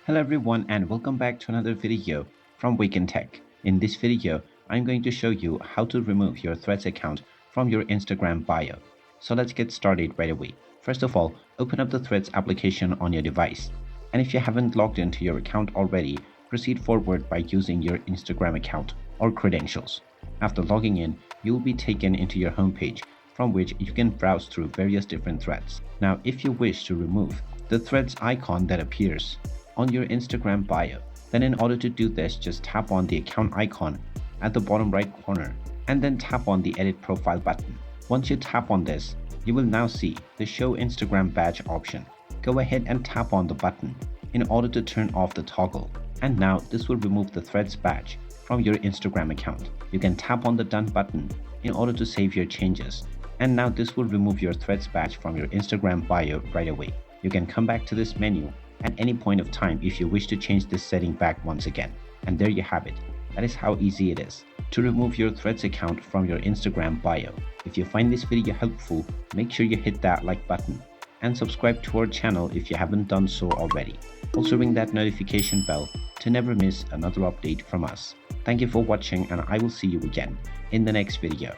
Hello everyone and welcome back to another video from Wake&Tech. In this video, I'm going to show you how to remove your Threads account from your Instagram bio. So let's get started right away. First of all, open up the Threads application on your device. And if you haven't logged into your account already, proceed forward by using your Instagram account or credentials. After logging in, you will be taken into your homepage from which you can browse through various different threads. Now, if you wish to remove the Threads icon that appears on your Instagram bio, then in order to do this, just tap on the account icon at the bottom right corner and then tap on the edit profile button. Once you tap on this, you will now see the show Instagram badge option. Go ahead and tap on the button in order to turn off the toggle, and now this will remove the Threads badge from your Instagram account. You can tap on the done button in order to save your changes, and now this will remove your Threads badge from your Instagram bio right away. You can come back to this menu at any point of time if you wish to change this setting back once again. And there you have it. That is how easy it is to remove your Threads account from your Instagram bio. If you find this video helpful, make sure you hit that like button and subscribe to our channel if you haven't done so already. Also ring that notification bell to never miss another update from us. Thank you for watching, and I will see you again in the next video.